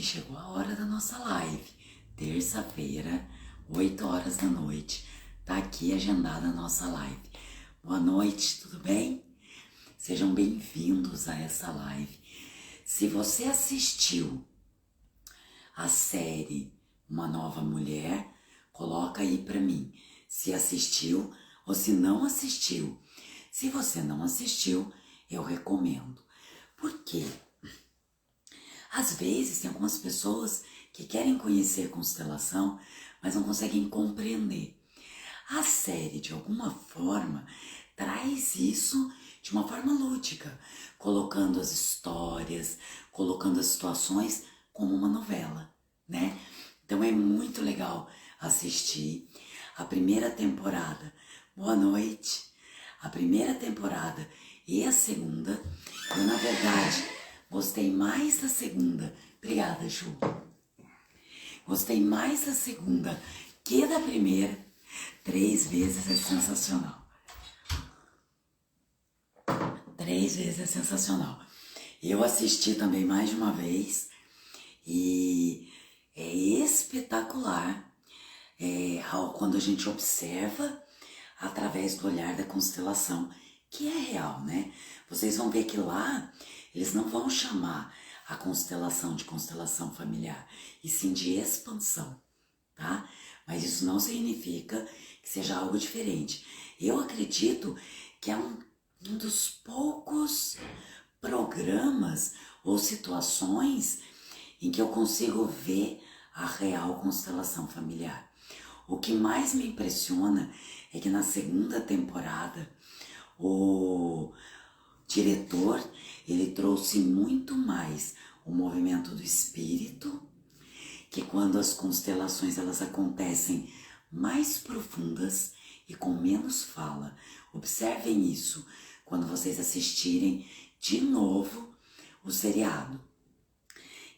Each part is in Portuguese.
E chegou a hora da nossa live, terça-feira, 8 horas da noite. Tá aqui agendada a nossa live. Boa noite, tudo bem? Sejam bem-vindos a essa live. Se você assistiu a série Uma Nova Mulher, coloca aí pra mim se assistiu ou se não assistiu. Se você não assistiu, eu recomendo. Por quê? Às vezes tem algumas pessoas que querem conhecer constelação, mas não conseguem compreender. A série, de alguma forma, traz isso de uma forma lúdica, colocando as histórias, colocando as situações como uma novela, né? Então é muito legal assistir a primeira temporada. Boa noite! A primeira temporada e a segunda. Eu, na verdade, gostei mais da segunda. Obrigada, Ju. Gostei mais da segunda que da primeira. 3 vezes é sensacional. 3 vezes é sensacional. Eu assisti também mais de uma vez e é espetacular quando a gente observa através do olhar da constelação, que é real, né? Vocês vão ver que lá eles não vão chamar a constelação de constelação familiar, e sim de expansão, tá? Mas isso não significa que seja algo diferente. Eu acredito que é um dos poucos programas ou situações em que eu consigo ver a real constelação familiar. O que mais me impressiona é que na segunda temporada o diretor ele trouxe muito mais o movimento do espírito, que quando as constelações elas acontecem mais profundas e com menos fala. Observem isso quando vocês assistirem de novo o seriado.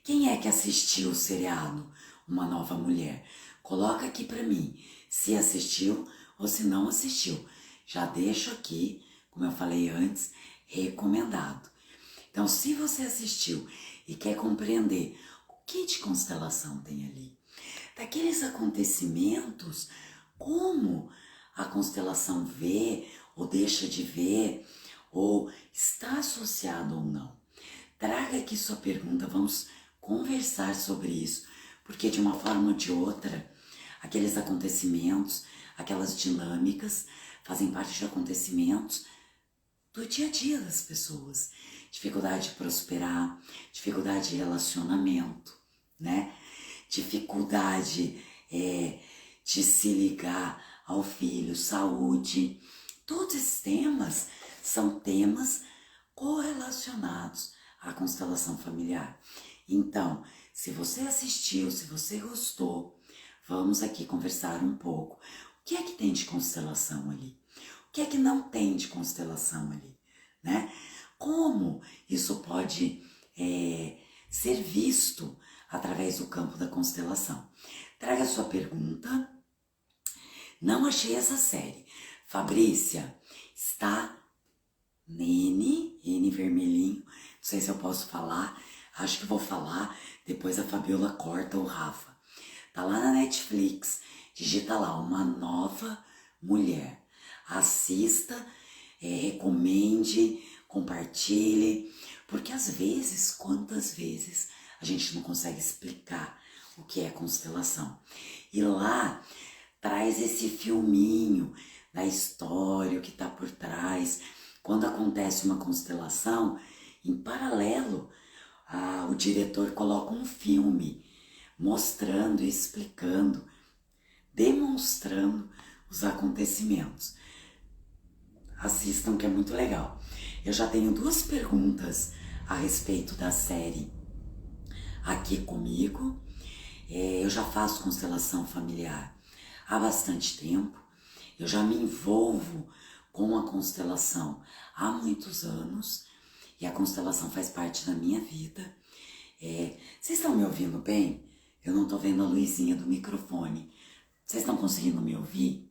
Quem é que assistiu o seriado Uma Nova Mulher? Coloca aqui pra mim se assistiu ou se não assistiu. Já deixo aqui, como eu falei antes, recomendado. Então, se você assistiu e quer compreender o que de constelação tem ali, daqueles acontecimentos, como a constelação vê ou deixa de ver, ou está associado ou não. Traga aqui sua pergunta, vamos conversar sobre isso, porque de uma forma ou de outra, aqueles acontecimentos, aquelas dinâmicas, fazem parte de acontecimentos do dia a dia das pessoas. Dificuldade de prosperar, dificuldade de relacionamento, né? Dificuldade de se ligar ao filho, saúde. Todos esses temas são temas correlacionados à constelação familiar. Então, se você assistiu, se você gostou, vamos aqui conversar um pouco. O que é que tem de constelação ali? O que é que não tem de constelação ali, né? Como isso pode ser visto através do campo da constelação? Traga a sua pergunta. Não achei essa série. Fabrícia, está N vermelhinho, não sei se eu posso falar, acho que vou falar, depois a Fabiola corta o Rafa. Tá lá na Netflix, digita lá, Uma Nova Mulher. Assista, recomende, compartilhe, porque às vezes, quantas vezes, a gente não consegue explicar o que é constelação. E lá traz esse filminho da história, o que está por trás. Quando acontece uma constelação, em paralelo, o diretor coloca um filme mostrando e explicando, demonstrando os acontecimentos. Assistam, que é muito legal. Eu já tenho 2 perguntas a respeito da série aqui comigo. Eu já faço constelação familiar há bastante tempo. Eu já me envolvo com a constelação há muitos anos e a constelação faz parte da minha vida. Vocês estão me ouvindo bem? Eu não estou vendo a luzinha do microfone. Vocês estão conseguindo me ouvir?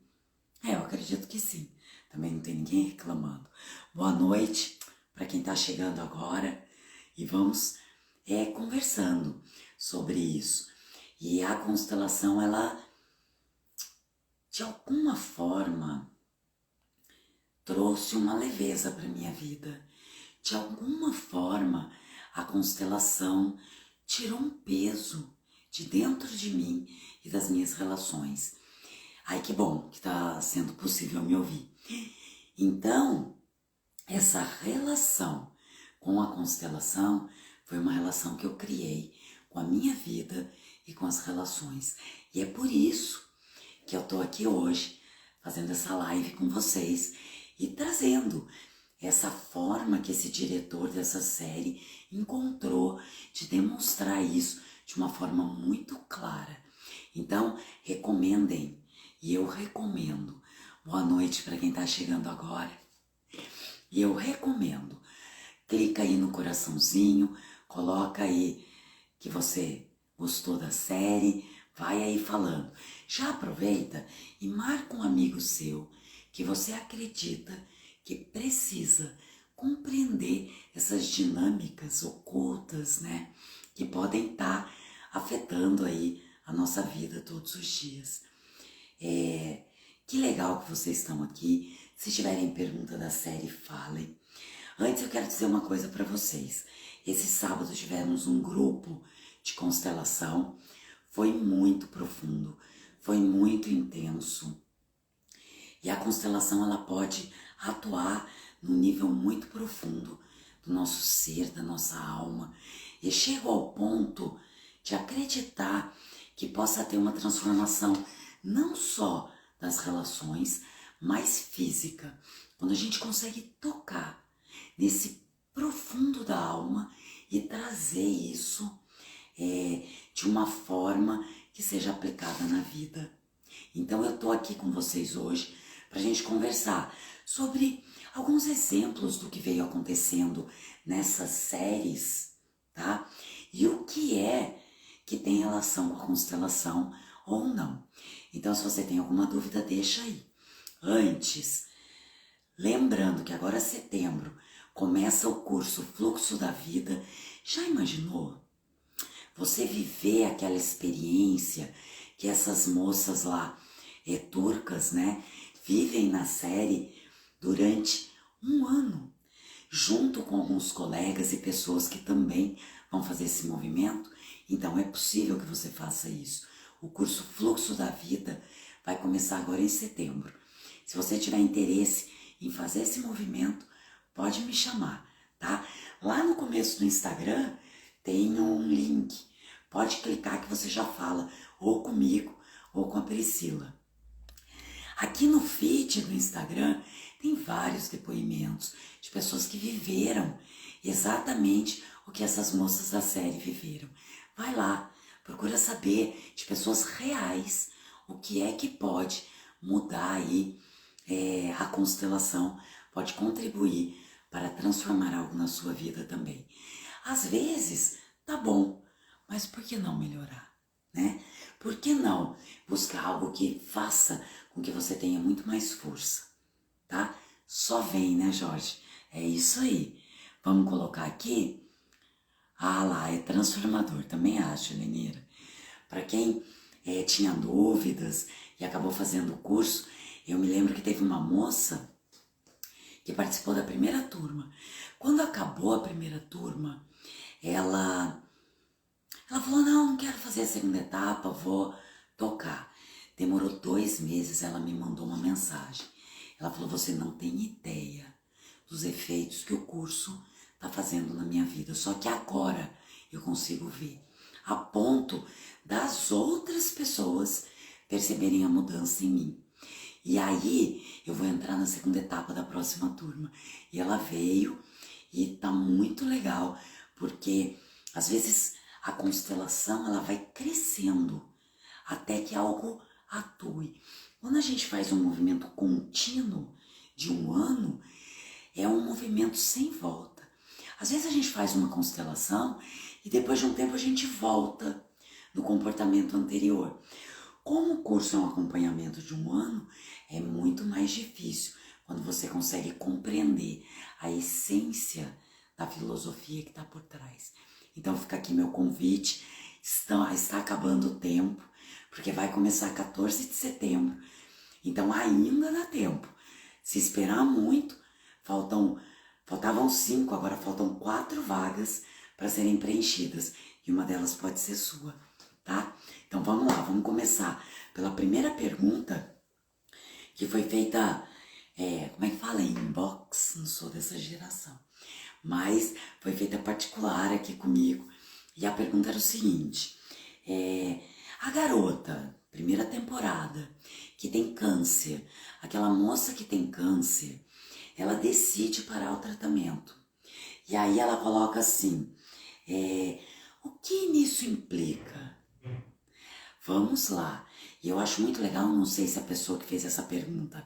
Eu acredito que sim. Também não tem ninguém reclamando. Boa noite para quem está chegando agora e vamos conversando sobre isso. E a constelação, ela, de alguma forma, trouxe uma leveza para minha vida. De alguma forma, a constelação tirou um peso de dentro de mim e das minhas relações. Ai, que bom que está sendo possível me ouvir. Então, essa relação com a constelação foi uma relação que eu criei com a minha vida e com as relações. E é por isso que eu estou aqui hoje fazendo essa live com vocês e trazendo essa forma que esse diretor dessa série encontrou de demonstrar isso de uma forma muito clara. Então, recomendem, e eu recomendo. Boa noite para quem está chegando agora. E eu recomendo. Clica aí no coraçãozinho, coloca aí que você gostou da série, vai aí falando. Já aproveita e marca um amigo seu que você acredita que precisa compreender essas dinâmicas ocultas, né? Que podem estar afetando aí a nossa vida todos os dias. Que legal que vocês estão aqui. Se tiverem pergunta da série, falem. Antes eu quero dizer uma coisa para vocês. Esse sábado tivemos um grupo de constelação. Foi muito profundo, foi muito intenso. E a constelação, ela pode atuar num nível muito profundo do nosso ser, da nossa alma. E chego ao ponto de acreditar que possa ter uma transformação não só das relações, mas física. Quando a gente consegue tocar nesse profundo da alma e trazer isso de uma forma que seja aplicada na vida. Então eu tô aqui com vocês hoje para a gente conversar sobre alguns exemplos do que veio acontecendo nessas séries, tá? E o que é que tem relação com a constelação ou não. Então, se você tem alguma dúvida, deixa aí. Antes, lembrando que agora setembro começa o curso Fluxo da Vida. Já imaginou? Você viver aquela experiência que essas moças lá, turcas, né, vivem na série durante um ano, junto com alguns colegas e pessoas que também vão fazer esse movimento. Então é possível que você faça isso. O curso Fluxo da Vida vai começar agora em setembro. Se você tiver interesse em fazer esse movimento, pode me chamar, tá? Lá no começo do Instagram tem um link. Pode clicar que você já fala ou comigo ou com a Priscila. Aqui no feed do Instagram tem vários depoimentos de pessoas que viveram exatamente o que essas moças da série viveram. Vai lá, procura saber de pessoas reais o que é que pode mudar aí a constelação, pode contribuir para transformar algo na sua vida também. Às vezes, tá bom, mas por que não melhorar, né? Por que não buscar algo que faça com que você tenha muito mais força, tá? Só vem, né, Jorge? É isso aí. Vamos colocar aqui. Ah lá, é transformador, também acho, Leneira. Para quem tinha dúvidas e acabou fazendo o curso, eu me lembro que teve uma moça que participou da primeira turma. Quando acabou a primeira turma, ela falou, não quero fazer a segunda etapa, vou tocar. Demorou 2 meses, ela me mandou uma mensagem. Ela falou, você não tem ideia dos efeitos que o curso está fazendo na minha vida. Só que agora eu consigo ver. A ponto das outras pessoas perceberem a mudança em mim. E aí eu vou entrar na segunda etapa da próxima turma. E ela veio e tá muito legal, porque às vezes a constelação ela vai crescendo até que algo atue. Quando a gente faz um movimento contínuo de um ano, é um movimento sem volta. Às vezes a gente faz uma constelação e depois de um tempo a gente volta no comportamento anterior. Como o curso é um acompanhamento de um ano, é muito mais difícil quando você consegue compreender a essência da filosofia que está por trás. Então fica aqui meu convite, está acabando o tempo, porque vai começar 14 de setembro, então ainda dá tempo. Se esperar muito, faltavam 5, agora faltam 4 vagas para serem preenchidas, e uma delas pode ser sua, tá? Então vamos lá, vamos começar pela primeira pergunta, que foi feita, como é que fala? Inbox, não sou dessa geração, mas foi feita particular aqui comigo, e a pergunta era o seguinte, a garota, primeira temporada, que tem câncer, aquela moça que tem câncer, ela decide parar o tratamento, e aí ela coloca assim, o que nisso implica? Vamos lá. E eu acho muito legal, não sei se a pessoa que fez essa pergunta,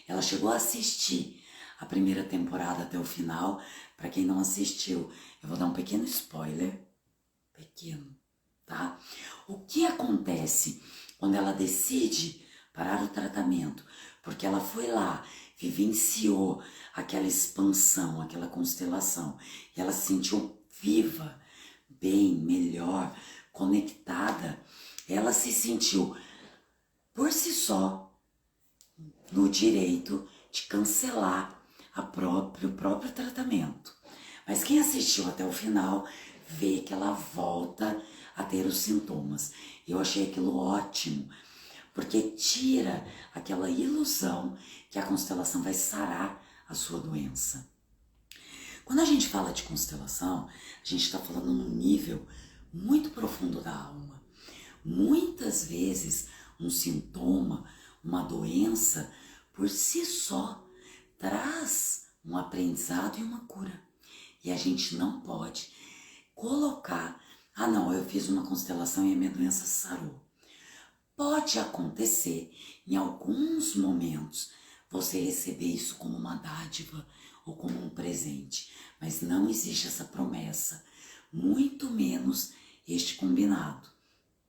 ela chegou a assistir a primeira temporada até o final. Para quem não assistiu, eu vou dar um pequeno spoiler. Pequeno, tá? O que acontece quando ela decide parar o tratamento? Porque ela foi lá, vivenciou aquela expansão, aquela constelação, e ela se sentiu viva, bem, melhor, conectada. Ela se sentiu, por si só, no direito de cancelar o próprio tratamento. Mas quem assistiu até o final vê que ela volta a ter os sintomas. Eu achei aquilo ótimo, porque tira aquela ilusão que a constelação vai sarar a sua doença. Quando a gente fala de constelação, a gente está falando num nível muito profundo da alma. Muitas vezes um sintoma, uma doença, por si só, traz um aprendizado e uma cura. E a gente não pode colocar, não, eu fiz uma constelação e a minha doença sarou. Pode acontecer, em alguns momentos, você receber isso como uma dádiva ou como um presente, mas não existe essa promessa, muito menos este combinado.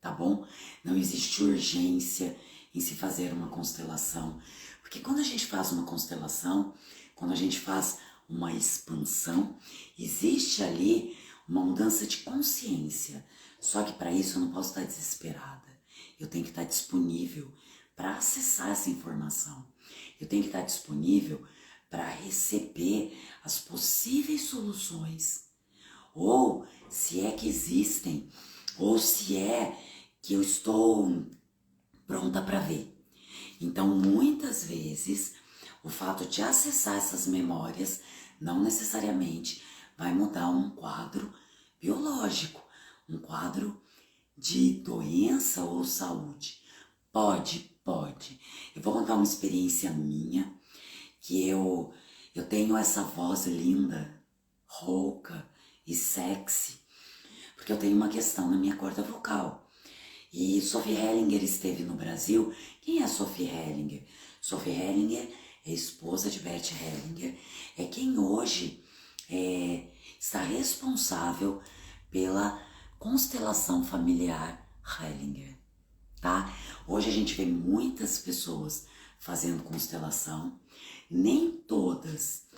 Tá bom? Não existe urgência em se fazer uma constelação, porque quando a gente faz uma constelação, quando a gente faz uma expansão, existe ali uma mudança de consciência. Só que para isso eu não posso estar desesperada. Eu tenho que estar disponível para acessar essa informação. Eu tenho que estar disponível para receber as possíveis soluções. Ou se é que existem, ou se é que eu estou pronta para ver. Então, muitas vezes, o fato de acessar essas memórias não necessariamente vai mudar um quadro biológico, um quadro de doença ou saúde. Pode. Eu vou contar uma experiência minha, que eu tenho essa voz linda, rouca e sexy, porque eu tenho uma questão na minha corda vocal. E Sophie Hellinger esteve no Brasil. Quem é Sophie Hellinger? Sophie Hellinger é esposa de Bert Hellinger. É quem hoje está responsável pela constelação familiar Hellinger, tá? Hoje a gente vê muitas pessoas fazendo constelação, nem todas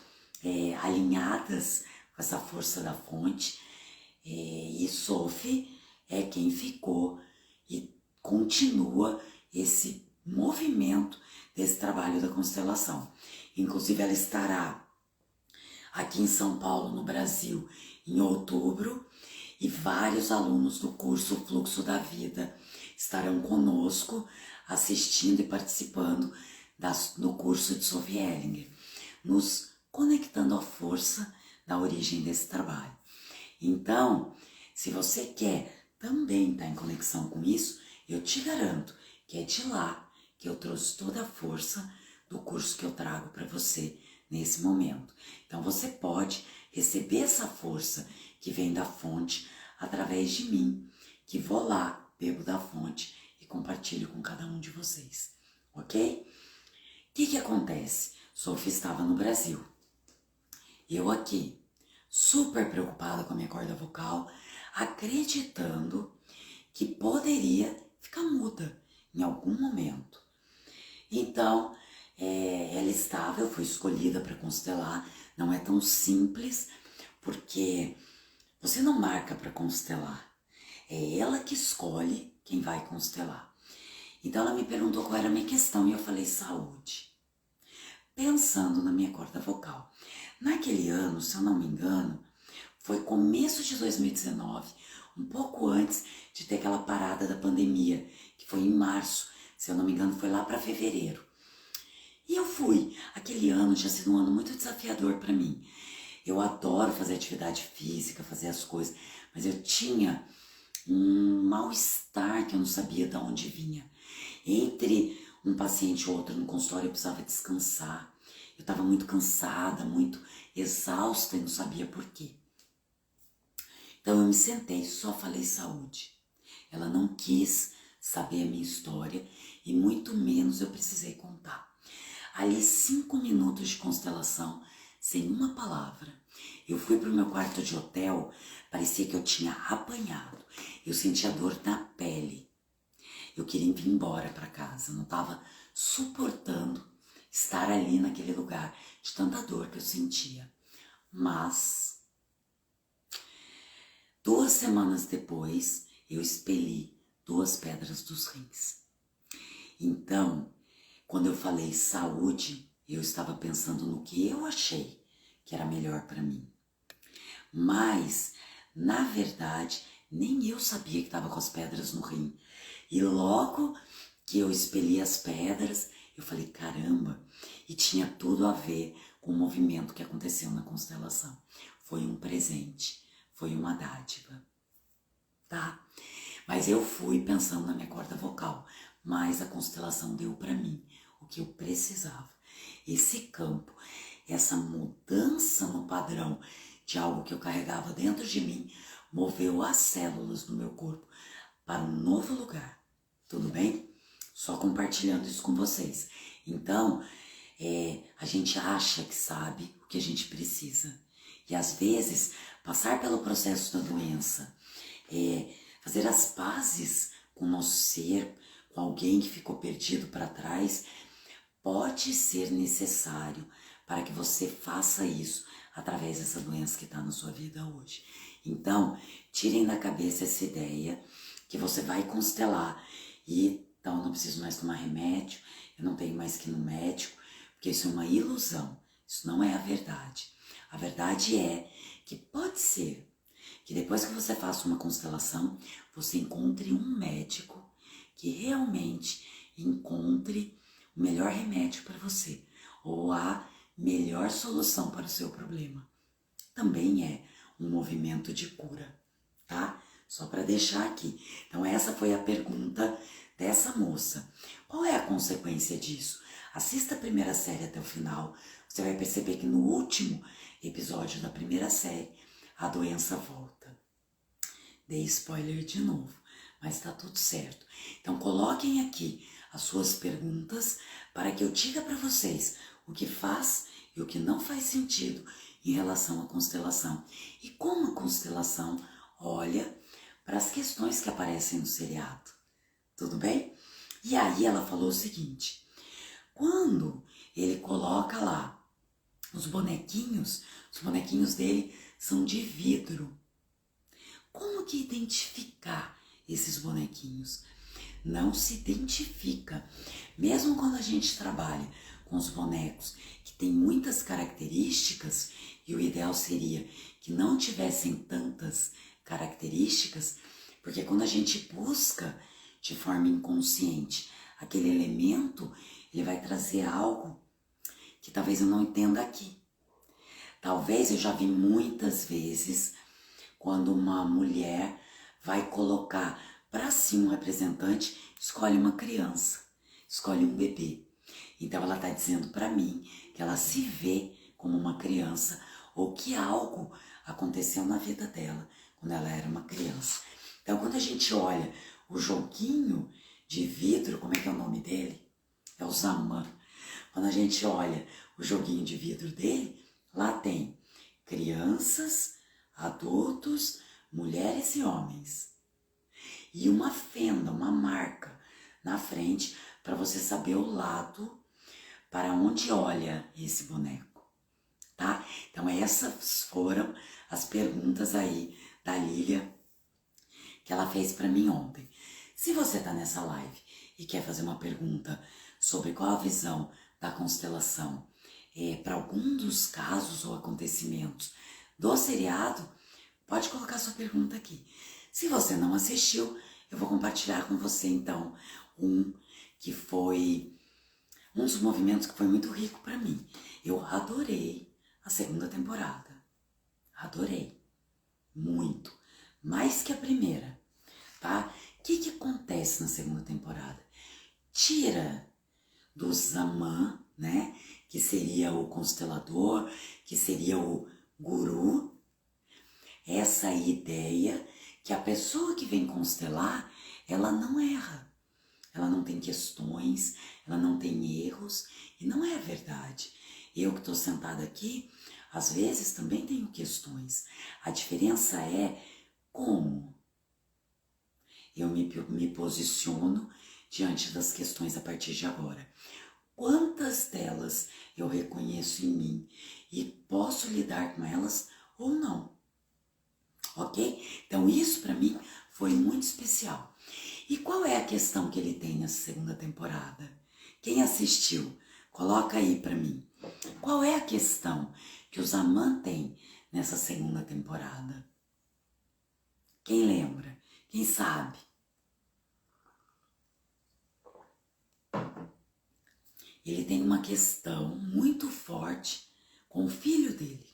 alinhadas com essa força da fonte. E Sophie é quem ficou e continua esse movimento desse trabalho da constelação. Inclusive ela estará aqui em São Paulo, no Brasil, em outubro, e vários alunos do curso Fluxo da Vida estarão conosco, assistindo e participando do curso de Sophie Hellinger, nos conectando à força da origem desse trabalho. Então, se você quer também estar em conexão com isso, eu te garanto que é de lá que eu trouxe toda a força do curso que eu trago para você nesse momento. Então você pode receber essa força que vem da fonte através de mim, que vou lá, bebo da fonte e compartilho com cada um de vocês, ok? O que acontece? Sophie estava no Brasil, eu aqui, super preocupada com a minha corda vocal, acreditando que poderia ficar muda em algum momento. Então, ela estava, eu fui escolhida para constelar, não é tão simples, porque Você não marca para constelar. É ela que escolhe quem vai constelar. Então ela me perguntou qual era a minha questão e eu falei saúde. Pensando na minha corda vocal. Naquele ano, se eu não me engano, foi começo de 2019, um pouco antes de ter aquela parada da pandemia, que foi em março, se eu não me engano, foi lá para fevereiro. E eu fui. Aquele ano tinha sido um ano muito desafiador para mim. Eu adoro fazer atividade física, fazer as coisas, mas eu tinha um mal-estar que eu não sabia de onde vinha. Entre um paciente e outro no consultório eu precisava descansar. Eu estava muito cansada, muito exausta e não sabia por quê. Então eu me sentei, só falei saúde. Ela não quis saber a minha história e muito menos eu precisei contar. Ali 5 minutos de constelação, sem uma palavra. Eu fui para o meu quarto de hotel, parecia que eu tinha apanhado. Eu sentia dor na pele. Eu queria vir embora para casa, não estava suportando estar ali naquele lugar de tanta dor que eu sentia. Mas 2 semanas depois, eu expeli 2 pedras dos rins. Então, quando eu falei saúde, eu estava pensando no que eu achei que era melhor para mim. Mas, na verdade, nem eu sabia que estava com as pedras no rim. E logo que eu expeli as pedras, eu falei, caramba, e tinha tudo a ver com o movimento que aconteceu na constelação. Foi um presente, foi uma dádiva, tá? Mas eu fui pensando na minha corda vocal, mas a constelação deu para mim o que eu precisava. Esse campo, essa mudança no padrão de algo que eu carregava dentro de mim, moveu as células do meu corpo para um novo lugar. Tudo bem? Só compartilhando isso com vocês. Então, a gente acha que sabe o que a gente precisa. E às vezes, passar pelo processo da doença, fazer as pazes com o nosso ser, com alguém que ficou perdido para trás, pode ser necessário para que você faça isso através dessa doença que está na sua vida hoje. Então, tirem da cabeça essa ideia que você vai constelar e então não preciso mais tomar remédio, eu não tenho mais que ir no médico, porque isso é uma ilusão, isso não é a verdade. A verdade é que pode ser que depois que você faça uma constelação, você encontre um médico que realmente encontre o melhor remédio para você, ou a melhor solução para o seu problema. Também é um movimento de cura, tá? Só para deixar aqui. Então essa foi a pergunta dessa moça. Qual é a consequência disso? Assista a primeira série até o final. Você vai perceber que no último episódio da primeira série, a doença volta. Dei spoiler de novo, mas tá tudo certo. Então coloquem aqui as suas perguntas para que eu diga para vocês o que faz e o que não faz sentido em relação à constelação. E como a constelação olha para as questões que aparecem no seriado. Tudo bem? E aí ela falou o seguinte, quando ele coloca lá os bonequinhos dele são de vidro. Como que identificar esses bonequinhos? Não se identifica. Mesmo quando a gente trabalha com os bonecos que têm muitas características, e o ideal seria que não tivessem tantas características, porque quando a gente busca de forma inconsciente aquele elemento, ele vai trazer algo que talvez eu não entenda aqui. Talvez eu já vi muitas vezes quando uma mulher vai colocar para si um representante, escolhe uma criança, escolhe um bebê. Então ela está dizendo para mim que ela se vê como uma criança ou que algo aconteceu na vida dela quando ela era uma criança. Então quando a gente olha o joguinho de vidro, como é que é o nome dele? É o Zaman. Quando a gente olha o joguinho de vidro dele, lá tem crianças, adultos, mulheres e homens. E uma fenda, uma marca na frente para você saber o lado para onde olha esse boneco, tá? Então essas foram as perguntas aí da Lília, que ela fez para mim ontem. Se você tá nessa live e quer fazer uma pergunta sobre qual a visão da constelação para algum dos casos ou acontecimentos do seriado, pode colocar sua pergunta aqui. Se você não assistiu, eu vou compartilhar com você então que foi um dos movimentos que foi muito rico para mim. Eu adorei a segunda temporada. Adorei. Muito. Mais que a primeira, tá? O que acontece na segunda temporada? Tira do Zaman, né? Que seria o constelador, que seria o guru, essa ideia que a pessoa que vem constelar, ela não erra. Ela não tem questões, ela não tem erros, e não é verdade. Eu que estou sentada aqui, às vezes também tenho questões. A diferença é como eu me posiciono diante das questões a partir de agora. Quantas delas eu reconheço em mim e posso lidar com elas ou não. Ok? Então isso para mim foi muito especial. E qual é a questão que ele tem nessa segunda temporada? Quem assistiu, coloca aí para mim. Qual é a questão que o Zaman tem nessa segunda temporada? Quem lembra? Quem sabe? Ele tem uma questão muito forte com o filho dele.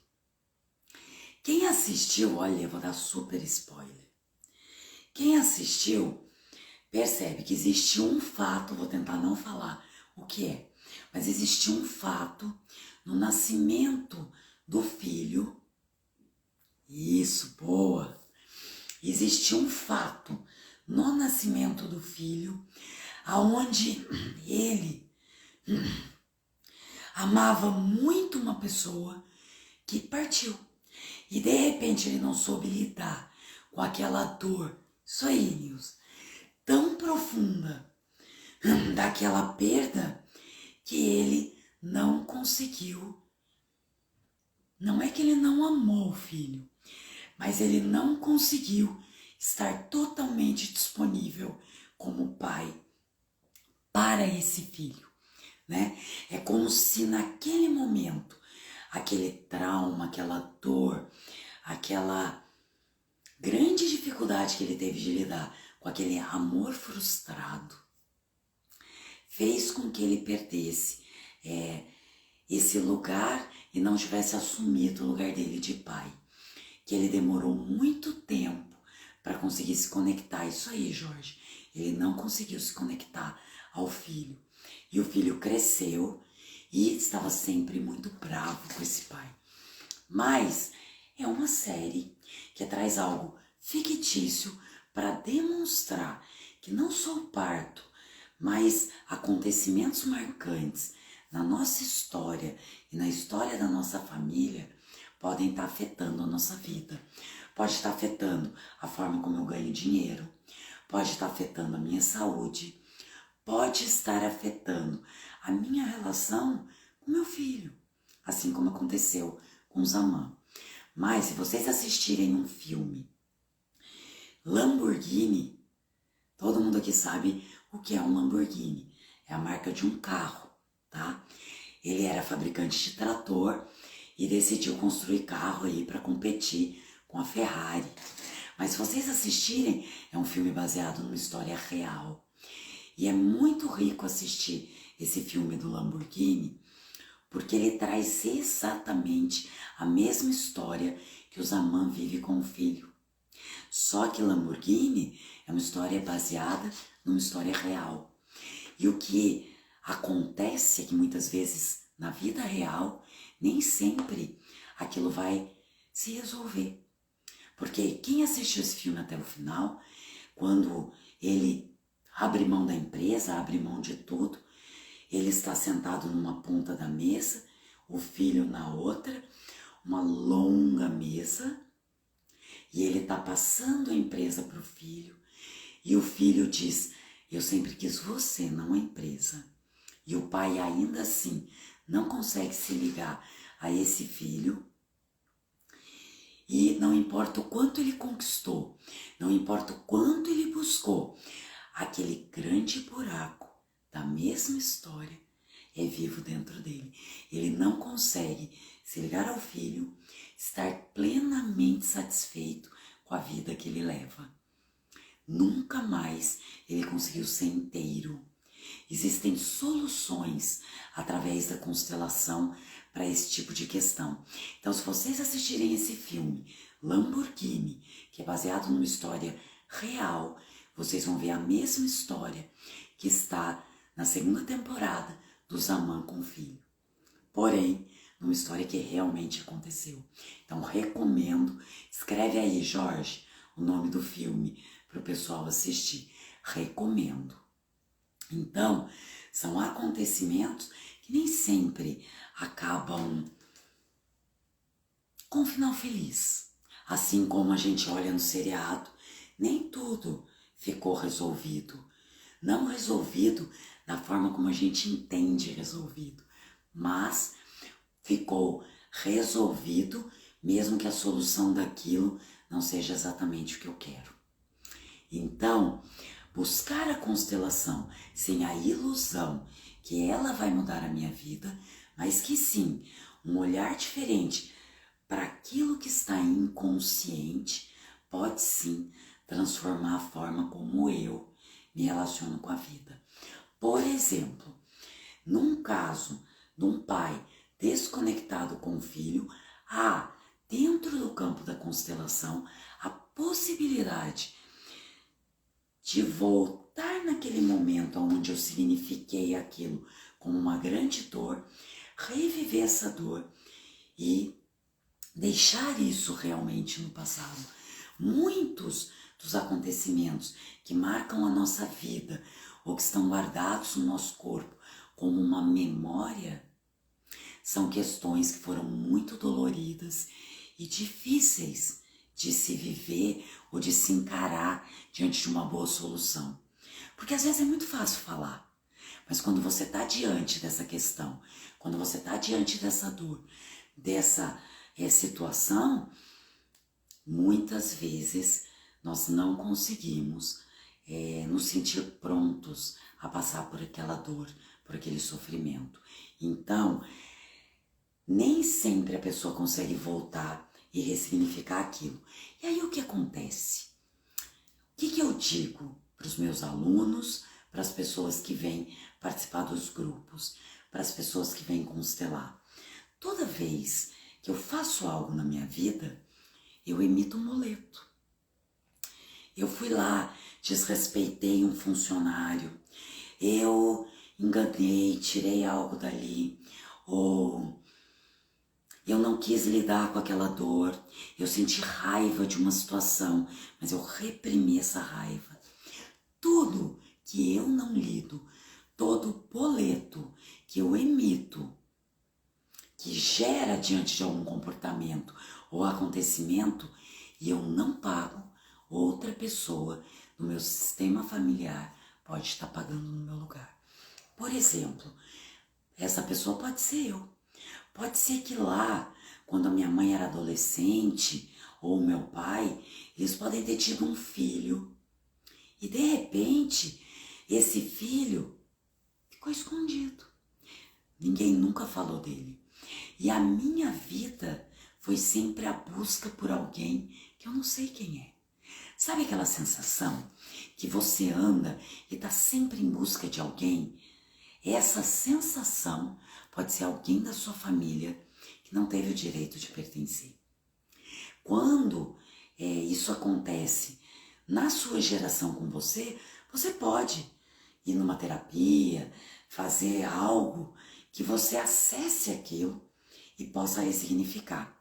Quem assistiu, olha, eu vou dar super spoiler. Quem assistiu percebe que existe um fato, vou tentar não falar o que é, mas existe um fato no nascimento do filho. Isso, boa. Existe um fato no nascimento do filho, aonde ele amava muito uma pessoa que partiu. E de repente ele não soube lidar com aquela dor, isso aí, Nilson, tão profunda daquela perda que ele não conseguiu. Não é que ele não amou o filho, mas ele não conseguiu estar totalmente disponível como pai para esse filho, né? É como se naquele momento, aquele trauma, aquela dor, aquela grande dificuldade que ele teve de lidar com aquele amor frustrado, fez com que ele perdesse esse lugar e não tivesse assumido o lugar dele de pai. Que ele demorou muito tempo para conseguir se conectar. Isso aí, Jorge. Ele não conseguiu se conectar ao filho. E o filho cresceu e estava sempre muito bravo com esse pai. Mas é uma série que traz algo fictício para demonstrar que não só o parto, mas acontecimentos marcantes na nossa história e na história da nossa família podem estar afetando a nossa vida. Pode estar afetando a forma como eu ganho dinheiro, pode estar afetando a minha saúde, pode estar afetando a minha relação com meu filho, assim como aconteceu com o Zaman. Mas se vocês assistirem um filme Lamborghini, todo mundo aqui sabe o que é um Lamborghini. É a marca de um carro, tá? Ele era fabricante de trator e decidiu construir carro aí para competir com a Ferrari. Mas se vocês assistirem, é um filme baseado numa história real. E é muito rico assistir esse filme do Lamborghini, porque ele traz exatamente a mesma história que o Zaman vive com o filho. Só que Lamborghini é uma história baseada numa história real. E o que acontece é que muitas vezes na vida real, nem sempre aquilo vai se resolver. Porque quem assistiu esse filme até o final, quando ele abre mão da empresa, abre mão de tudo, ele está sentado numa ponta da mesa, o filho na outra, uma longa mesa, e ele está passando a empresa para o filho, e o filho diz: eu sempre quis você, não a empresa. E o pai ainda assim não consegue se ligar a esse filho. E não importa o quanto ele conquistou, não importa o quanto ele buscou, aquele grande buraco da mesma história é vivo dentro dele. Ele não consegue se ligar ao filho, estar plenamente satisfeito com a vida que ele leva. Nunca mais ele conseguiu ser inteiro. Existem soluções através da constelação para esse tipo de questão. Então, se vocês assistirem esse filme, Lamborghini, que é baseado numa história real, vocês vão ver a mesma história que está na segunda temporada do Zaman com o filho. Porém, numa história que realmente aconteceu. Então, recomendo. Escreve aí, Jorge, o nome do filme para o pessoal assistir. Recomendo. Então, são acontecimentos que nem sempre acabam com um final feliz. Assim como a gente olha no seriado, nem tudo ficou resolvido. Não resolvido da forma como a gente entende resolvido, mas ficou resolvido mesmo que a solução daquilo não seja exatamente o que eu quero. Então, buscar a constelação sem a ilusão que ela vai mudar a minha vida, mas que sim, um olhar diferente para aquilo que está inconsciente pode sim transformar a forma como eu me relaciono com a vida. Por exemplo, num caso de um pai desconectado com o filho, há dentro do campo da constelação a possibilidade de voltar naquele momento onde eu signifiquei aquilo como uma grande dor, reviver essa dor e deixar isso realmente no passado. Muitos dos acontecimentos que marcam a nossa vida ou que estão guardados no nosso corpo como uma memória são questões que foram muito doloridas e difíceis de se viver ou de se encarar diante de uma boa solução. Porque às vezes é muito fácil falar, mas quando você está diante dessa questão, quando você está diante dessa dor, dessa situação, muitas vezes nós não conseguimos nos sentir prontos a passar por aquela dor, por aquele sofrimento. Então, nem sempre a pessoa consegue voltar e ressignificar aquilo. E aí o que acontece? O que eu digo para os meus alunos, para as pessoas que vêm participar dos grupos, para as pessoas que vêm constelar? Toda vez que eu faço algo na minha vida, eu emito um boleto. Eu fui lá, desrespeitei um funcionário, eu enganei, tirei algo dali, ou eu não quis lidar com aquela dor, eu senti raiva de uma situação, mas eu reprimi essa raiva. Tudo que eu não lido, todo boleto que eu emito, que gera diante de algum comportamento ou acontecimento, e eu não pago, outra pessoa do meu sistema familiar pode estar pagando no meu lugar. Por exemplo, essa pessoa pode ser eu. Pode ser que lá, quando a minha mãe era adolescente, ou o meu pai, eles podem ter tido um filho. E de repente, esse filho ficou escondido. Ninguém nunca falou dele. E a minha vida foi sempre a busca por alguém que eu não sei quem é. Sabe aquela sensação que você anda e está sempre em busca de alguém? Essa sensação pode ser alguém da sua família que não teve o direito de pertencer. Quando isso acontece na sua geração com você, você pode ir numa terapia, fazer algo que você acesse aquilo e possa ressignificar.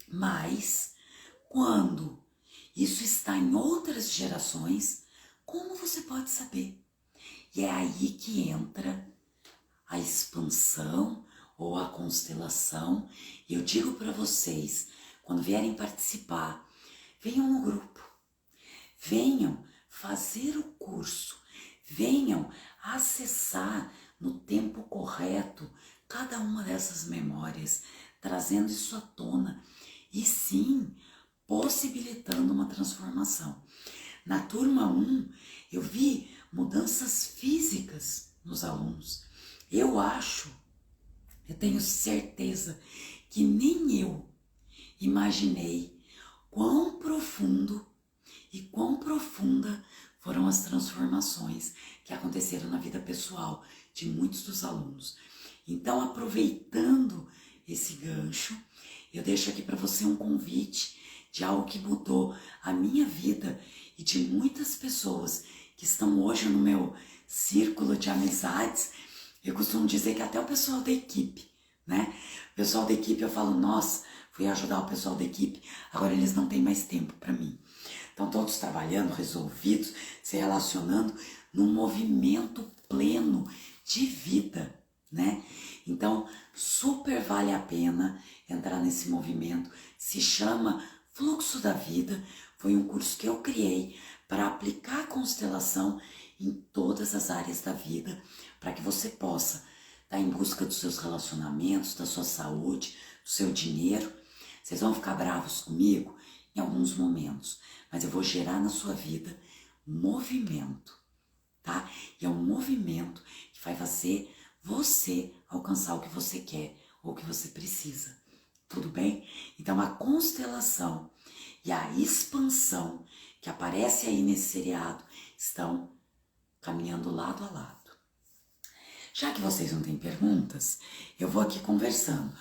Mas quando isso está em outras gerações, como você pode saber? E é aí que entra a expansão ou a constelação. E eu digo para vocês, quando vierem participar, venham no grupo, venham fazer o curso, venham acessar no tempo correto cada uma dessas memórias, trazendo isso à tona. E sim, possibilitando uma transformação. Na turma 1, eu vi mudanças físicas nos alunos. Eu tenho certeza que nem eu imaginei quão profundo e quão profunda foram as transformações que aconteceram na vida pessoal de muitos dos alunos. Então, aproveitando esse gancho, eu deixo aqui para você um convite de algo que mudou a minha vida e de muitas pessoas que estão hoje no meu círculo de amizades. Eu costumo dizer que até o pessoal da equipe, né? O pessoal da equipe, eu falo, nossa, fui ajudar o pessoal da equipe, agora eles não têm mais tempo para mim. Estão todos trabalhando, resolvidos, se relacionando num movimento pleno de vida, né? Então, super vale a pena entrar nesse movimento. Se chama Fluxo da Vida. Foi um curso que eu criei para aplicar a constelação em todas as áreas da vida, para que você possa estar em busca dos seus relacionamentos, da sua saúde, do seu dinheiro. Vocês vão ficar bravos comigo em alguns momentos, mas eu vou gerar na sua vida movimento, tá? E é um movimento que vai fazer você alcançar o que você quer ou o que você precisa. Tudo bem? Então a constelação e a expansão que aparece aí nesse seriado estão caminhando lado a lado. Já que vocês não têm perguntas, eu vou aqui conversando.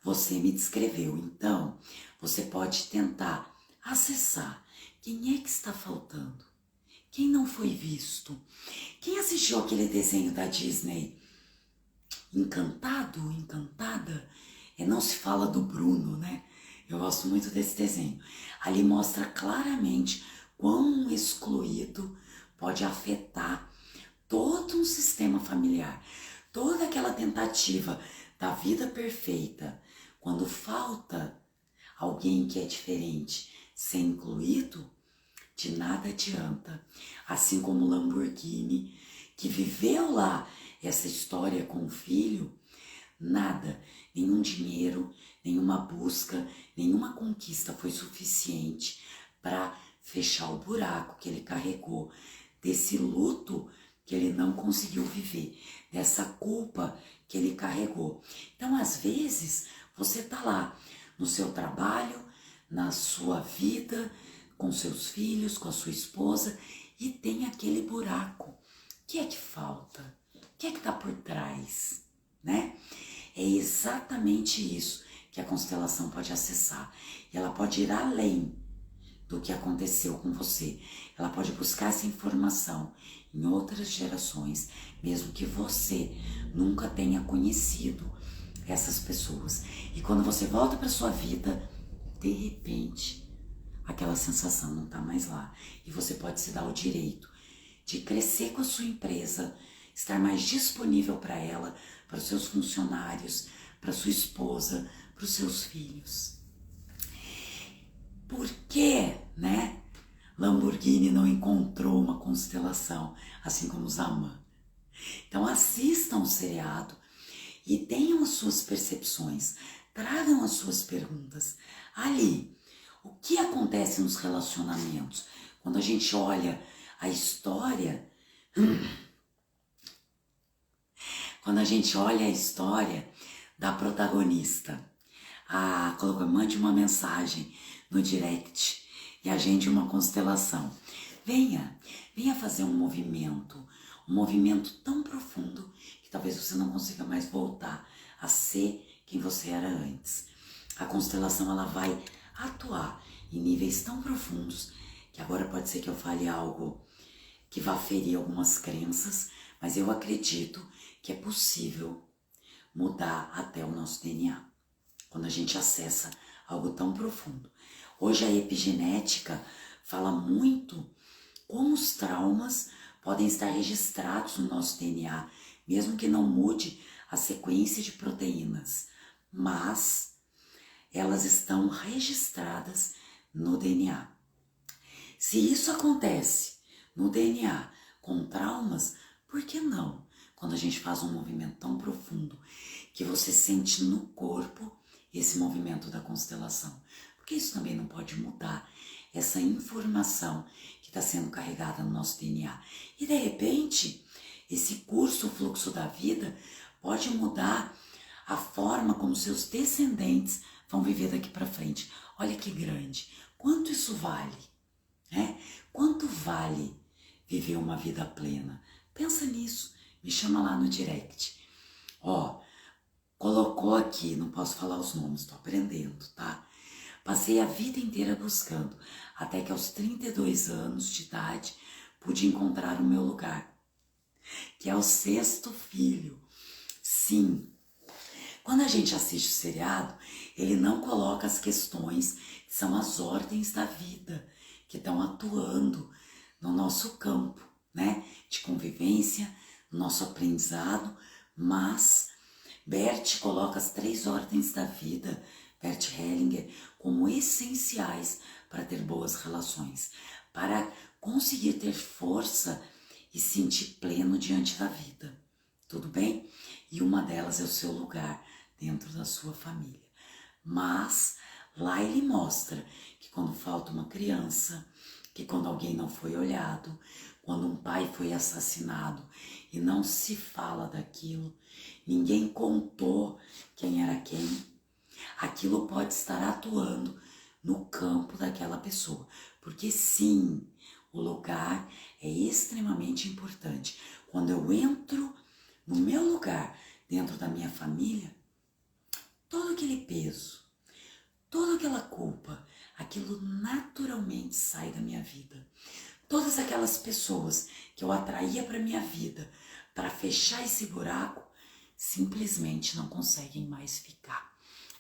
Você me descreveu, então você pode tentar acessar quem é que está faltando, quem não foi visto, quem assistiu aquele desenho da Disney, Encantado, Encantada, não se fala do Bruno, né? Eu gosto muito desse desenho. Ali mostra claramente quão excluído pode afetar todo um sistema familiar, toda aquela tentativa da vida perfeita. Quando falta alguém que é diferente ser incluído, de nada adianta. Assim como o Lamborghini, que viveu lá essa história com o filho, nada, nenhum dinheiro, nenhuma busca, nenhuma conquista foi suficiente para fechar o buraco que ele carregou, desse luto que ele não conseguiu viver, dessa culpa que ele carregou. Então, às vezes, você tá lá no seu trabalho, na sua vida, com seus filhos, com a sua esposa, e tem aquele buraco. O que é que falta? O que é que tá por trás, né? É exatamente isso que a constelação pode acessar. E ela pode ir além do que aconteceu com você. Ela pode buscar essa informação em outras gerações, mesmo que você nunca tenha conhecido essas pessoas. E quando você volta para sua vida, de repente, aquela sensação não está mais lá. E você pode se dar o direito de crescer com a sua empresa, estar mais disponível para ela, para os seus funcionários, para sua esposa, para os seus filhos. Por que, né? Lamborghini não encontrou uma constelação, assim como Zaman. Então assistam o seriado e tenham as suas percepções, tragam as suas perguntas. Ali, o que acontece nos relacionamentos? Quando a gente olha a história, da protagonista, mande uma mensagem no direct e agende uma constelação. Venha fazer um movimento tão profundo que talvez você não consiga mais voltar a ser quem você era antes. A constelação, ela vai atuar em níveis tão profundos que agora pode ser que eu fale algo que vá ferir algumas crenças, mas eu acredito que é possível mudar até o nosso DNA quando a gente acessa algo tão profundo. Hoje a epigenética fala muito como os traumas podem estar registrados no nosso DNA, mesmo que não mude a sequência de proteínas, mas elas estão registradas no DNA. Se isso acontece no DNA com traumas, por que não? Quando a gente faz um movimento tão profundo que você sente no corpo esse movimento da constelação. Porque isso também não pode mudar essa informação que está sendo carregada no nosso DNA. E de repente, esse curso, o fluxo da vida, pode mudar a forma como seus descendentes vão viver daqui para frente. Olha que grande. Quanto isso vale? Né? Quanto vale viver uma vida plena? Pensa nisso. Me chama lá no direct. Ó, colocou aqui, não posso falar os nomes, tô aprendendo, tá? Passei a vida inteira buscando, até que aos 32 anos de idade pude encontrar o meu lugar, que é o 6º filho. Sim, quando a gente assiste o seriado, ele não coloca as questões que são as ordens da vida, que estão atuando no nosso campo, né? De convivência, no nosso aprendizado, mas Bert coloca as 3 ordens da vida, Bert Hellinger, como essenciais para ter boas relações, para conseguir ter força e sentir pleno diante da vida. Tudo bem? E uma delas é o seu lugar dentro da sua família. Mas lá ele mostra que quando falta uma criança, que quando alguém não foi olhado, quando um pai foi assassinado e não se fala daquilo, ninguém contou quem era quem, aquilo pode estar atuando no campo daquela pessoa. Porque sim, o lugar é extremamente importante. Quando eu entro no meu lugar, dentro da minha família, todo aquele peso, toda aquela culpa, aquilo naturalmente sai da minha vida. Todas aquelas pessoas que eu atraía para minha vida para fechar esse buraco, simplesmente não conseguem mais ficar.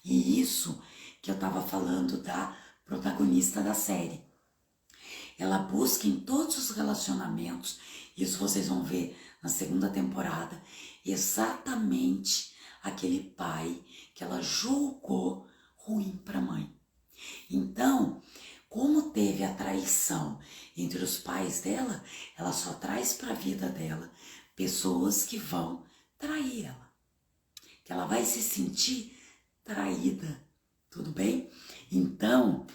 E isso que eu estava falando da protagonista da série. Ela busca em todos os relacionamentos, isso vocês vão ver na 2ª temporada, exatamente aquele pai que ela julgou ruim para a mãe. Então, como teve a traição entre os pais dela, ela só traz para a vida dela pessoas que vão trair ela. Que ela vai se sentir traída, tudo bem? Então,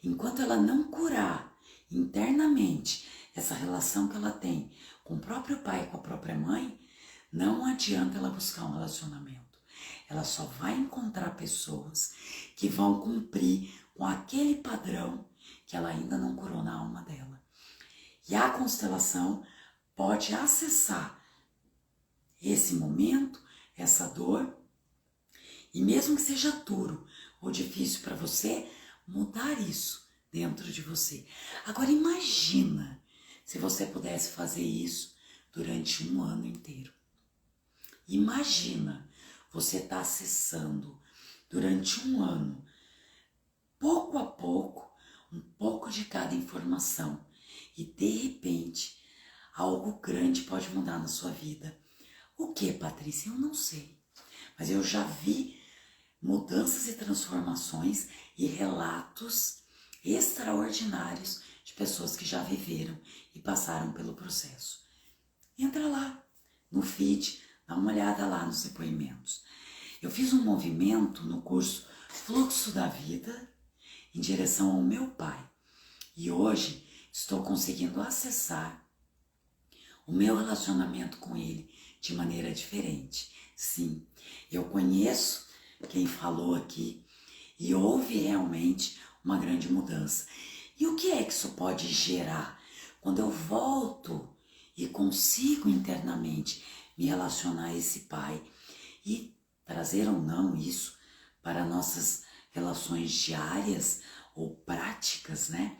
enquanto ela não curar internamente essa relação que ela tem com o próprio pai e com a própria mãe, não adianta ela buscar um relacionamento. Ela só vai encontrar pessoas que vão cumprir com aquele padrão que ela ainda não curou na alma dela. E a constelação pode acessar esse momento, essa dor, e mesmo que seja duro ou difícil para você, mudar isso dentro de você. Agora imagina se você pudesse fazer isso durante um ano inteiro. Imagina você estar acessando durante um ano, pouco a pouco, um pouco de cada informação. E de repente, algo grande pode mudar na sua vida. O que, Patrícia? Eu não sei. Mas eu já vi mudanças e transformações e relatos extraordinários de pessoas que já viveram e passaram pelo processo. Entra lá no feed, dá uma olhada lá nos depoimentos. Eu fiz um movimento no curso Fluxo da Vida em direção ao meu pai. E hoje estou conseguindo acessar o meu relacionamento com ele de maneira diferente. Sim, eu conheço quem falou aqui e houve realmente uma grande mudança. E o que é que isso pode gerar? Quando eu volto e consigo internamente me relacionar a esse pai e trazer ou não isso para nossas relações diárias ou práticas, né?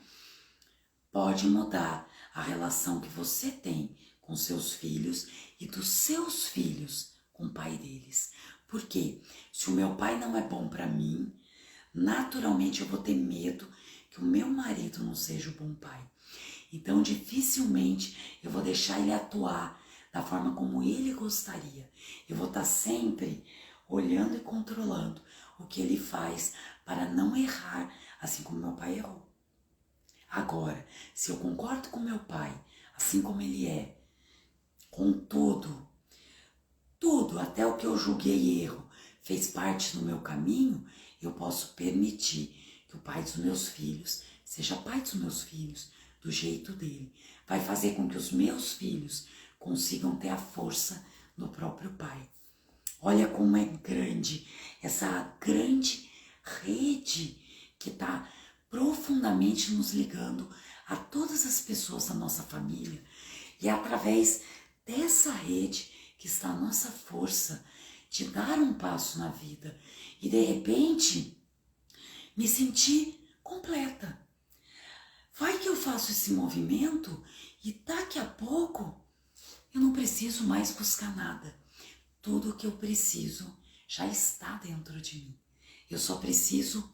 Pode mudar a relação que você tem com seus filhos e dos seus filhos com o pai deles. Porque se o meu pai não é bom para mim, naturalmente eu vou ter medo que o meu marido não seja o bom pai. Então dificilmente eu vou deixar ele atuar da forma como ele gostaria. Eu vou estar sempre olhando e controlando o que ele faz para não errar assim como meu pai errou. Agora, se eu concordo com meu pai, assim como ele é, com tudo, até o que eu julguei erro, fez parte do meu caminho, eu posso permitir que o pai dos meus filhos seja pai dos meus filhos, do jeito dele. Vai fazer com que os meus filhos consigam ter a força do próprio pai. Olha como é grande essa grande rede que está profundamente nos ligando a todas as pessoas da nossa família. E é através dessa rede que está a nossa força de dar um passo na vida e de repente me sentir completa. Vai que eu faço esse movimento e daqui a pouco eu não preciso mais buscar nada. Tudo o que eu preciso já está dentro de mim. Eu só preciso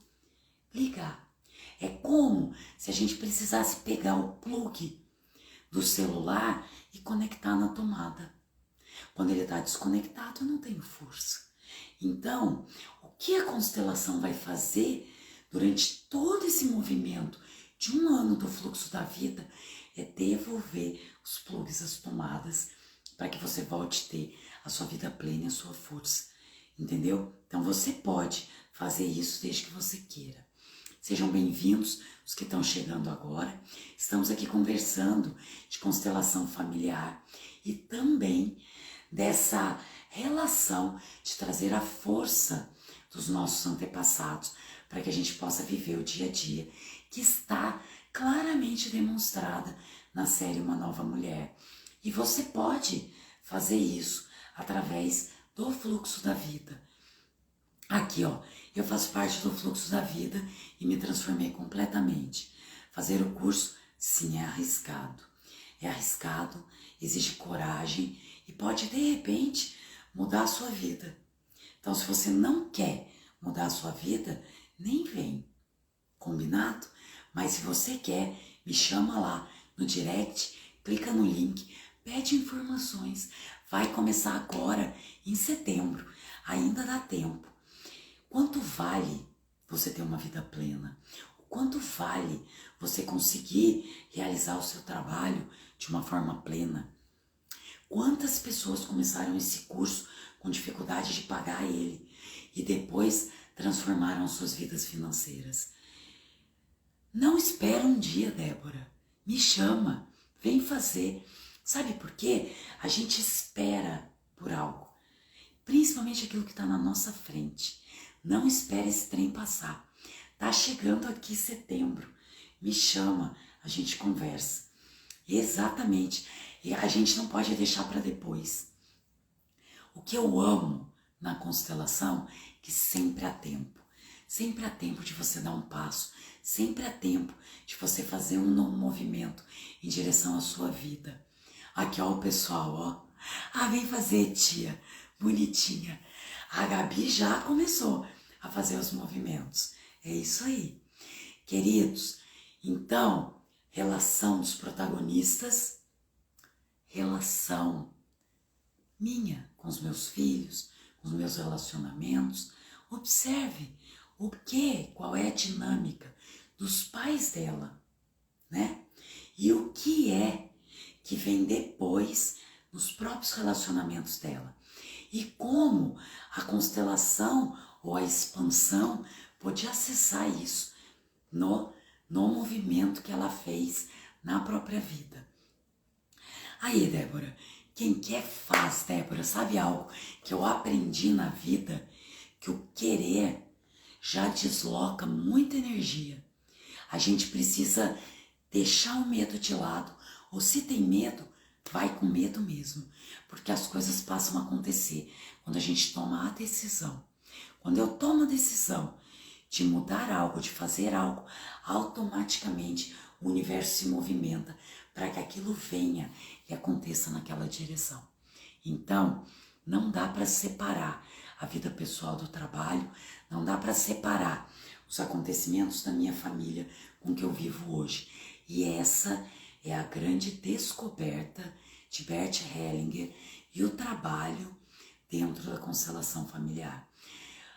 ligar. É como se a gente precisasse pegar o plug do celular e conectar na tomada. Quando ele está desconectado, eu não tenho força. Então, o que a constelação vai fazer durante todo esse movimento de um ano do fluxo da vida é devolver os plugs, as tomadas, para que você volte a ter a sua vida plena e a sua força. Entendeu? Então você pode fazer isso desde que você queira. Sejam bem-vindos os que estão chegando agora. Estamos aqui conversando de constelação familiar e também dessa relação de trazer a força dos nossos antepassados para que a gente possa viver o dia a dia, que está claramente demonstrada na série Uma Nova Mulher. E você pode fazer isso através do fluxo da vida. Aqui, ó, eu faço parte do fluxo da vida e me transformei completamente. Fazer o curso, sim, é arriscado. É arriscado, exige coragem e pode, de repente, mudar a sua vida. Então, se você não quer mudar a sua vida, nem vem. Combinado? Mas se você quer, me chama lá no direct, clica no link, pede informações. Vai começar agora, em setembro. Ainda dá tempo. Quanto vale você ter uma vida plena? O quanto vale você conseguir realizar o seu trabalho de uma forma plena? Quantas pessoas começaram esse curso com dificuldade de pagar ele e depois transformaram suas vidas financeiras? Não espera um dia, Débora. Me chama, vem fazer. Sabe por quê? A gente espera por algo, principalmente aquilo que está na nossa frente. Não espere esse trem passar. Tá chegando aqui setembro. Me chama, a gente conversa. Exatamente. E a gente não pode deixar para depois. O que eu amo na constelação é que sempre há tempo. Sempre há tempo de você dar um passo. Sempre há tempo de você fazer um novo movimento em direção à sua vida. Aqui, ó, o pessoal, ó. Ah, vem fazer, tia. Bonitinha. A Gabi já começou a fazer os movimentos. É isso aí. Queridos, então, relação dos protagonistas, relação minha com os meus filhos, com os meus relacionamentos. Observe qual é a dinâmica dos pais dela, né? E o que é que vem depois nos próprios relacionamentos dela. E como a constelação ou a expansão pode acessar isso no movimento que ela fez na própria vida. Aí, Débora, quem quer faz, Débora. Sabe algo que eu aprendi na vida? Que o querer já desloca muita energia. A gente precisa deixar o medo de lado, ou se tem medo, vai com medo mesmo, porque as coisas passam a acontecer quando a gente toma a decisão. Quando eu tomo a decisão de mudar algo, de fazer algo, automaticamente o universo se movimenta para que aquilo venha e aconteça naquela direção. Então, não dá para separar a vida pessoal do trabalho, não dá para separar os acontecimentos da minha família com que eu vivo hoje. E essa é a grande descoberta de Bert Hellinger e o trabalho dentro da constelação familiar.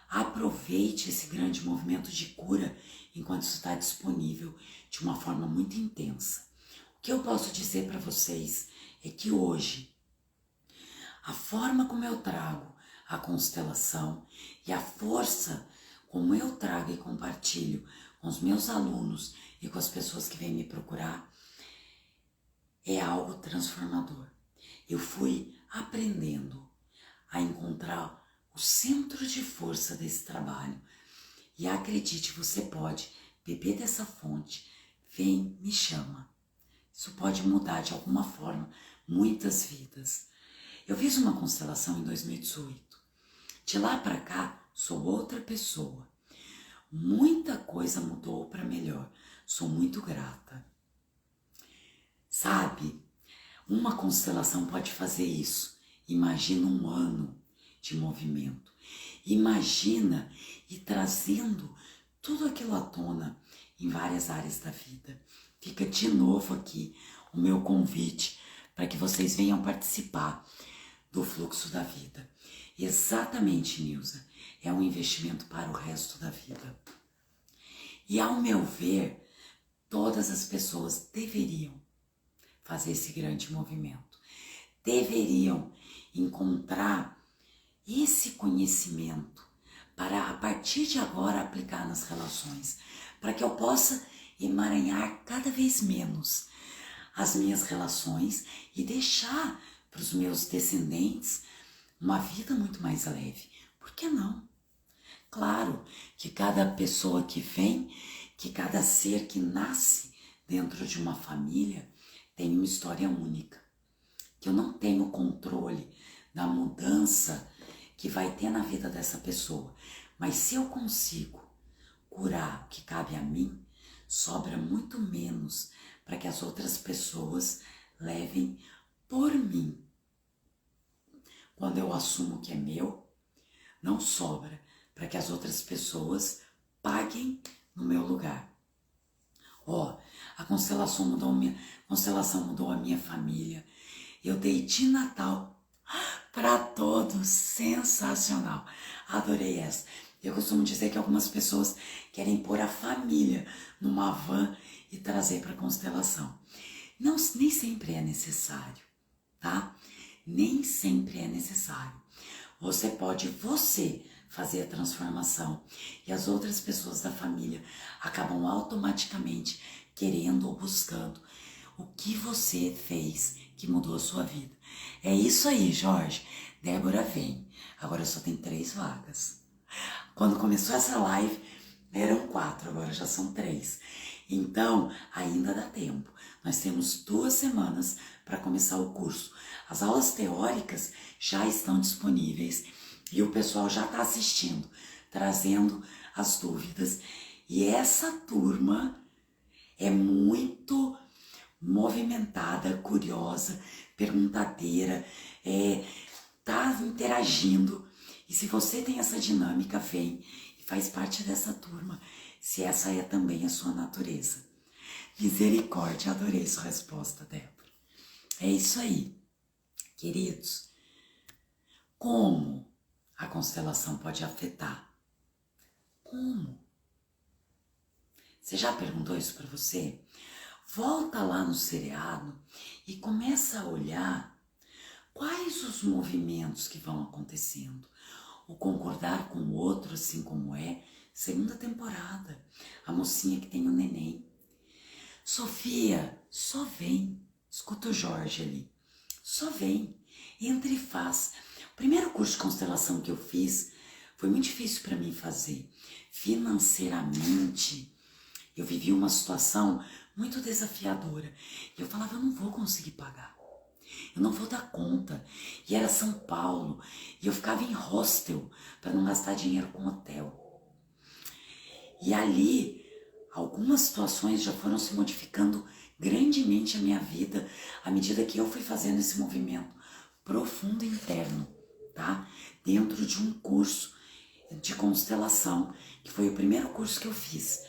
Aproveite esse grande movimento de cura enquanto isso está disponível de uma forma muito intensa. O que eu posso dizer para vocês é que hoje, a forma como eu trago a constelação e a força como eu trago e compartilho com os meus alunos e com as pessoas que vêm me procurar, é algo transformador. Eu fui aprendendo a encontrar o centro de força desse trabalho. E acredite, você pode beber dessa fonte, vem, me chama. Isso pode mudar de alguma forma muitas vidas. Eu fiz uma constelação em 2018. De lá para cá, sou outra pessoa. Muita coisa mudou para melhor. Sou muito grata. Sabe, uma constelação pode fazer isso. Imagina um ano de movimento. Imagina ir trazendo tudo aquilo à tona em várias áreas da vida. Fica de novo aqui o meu convite para que vocês venham participar do fluxo da vida. Exatamente, Nilza, é um investimento para o resto da vida. E ao meu ver, todas as pessoas deveriam fazer esse grande movimento. Deveriam encontrar esse conhecimento para, a partir de agora, aplicar nas relações, para que eu possa emaranhar cada vez menos as minhas relações e deixar para os meus descendentes uma vida muito mais leve. Por que não? Claro que cada pessoa que vem, que cada ser que nasce dentro de uma família tem uma história única, que eu não tenho controle da mudança que vai ter na vida dessa pessoa. Mas se eu consigo curar o que cabe a mim, sobra muito menos para que as outras pessoas levem por mim. Quando eu assumo que é meu, não sobra para que as outras pessoas paguem no meu lugar. A constelação mudou a minha família. Eu dei de Natal para todos, sensacional. Adorei essa. Eu costumo dizer que algumas pessoas querem pôr a família numa van e trazer para a constelação. Não, nem sempre é necessário, tá? Nem sempre é necessário. Você pode, fazer a transformação e as outras pessoas da família acabam automaticamente querendo ou buscando o que você fez que mudou a sua vida. É isso aí, Jorge. Débora vem. Agora só tem 3 vagas. Quando começou essa live, eram 4, agora já são 3. Então, ainda dá tempo. Nós temos 2 semanas para começar o curso. As aulas teóricas já estão disponíveis e o pessoal já está assistindo, trazendo as dúvidas. E essa turma é muito movimentada, curiosa, perguntadeira, tá interagindo. E se você tem essa dinâmica, vem e faz parte dessa turma, se essa é também a sua natureza. Misericórdia, adorei sua resposta, Débora. É isso aí, queridos. Como a constelação pode afetar? Como? Você já perguntou isso para você? Volta lá no seriado e começa a olhar quais os movimentos que vão acontecendo. O concordar com o outro assim como é, 2ª temporada. A mocinha que tem o neném. Sofia, só vem. Escuta o Jorge ali. Só vem. Entra e faz. O primeiro curso de constelação que eu fiz foi muito difícil para mim fazer. Financeiramente, eu vivi uma situação muito desafiadora. E eu falava, eu não vou conseguir pagar. Eu não vou dar conta. E era São Paulo. E eu ficava em hostel para não gastar dinheiro com hotel. E ali, algumas situações já foram se modificando grandemente a minha vida à medida que eu fui fazendo esse movimento profundo interno, tá? Dentro de um curso de constelação, que foi o primeiro curso que eu fiz.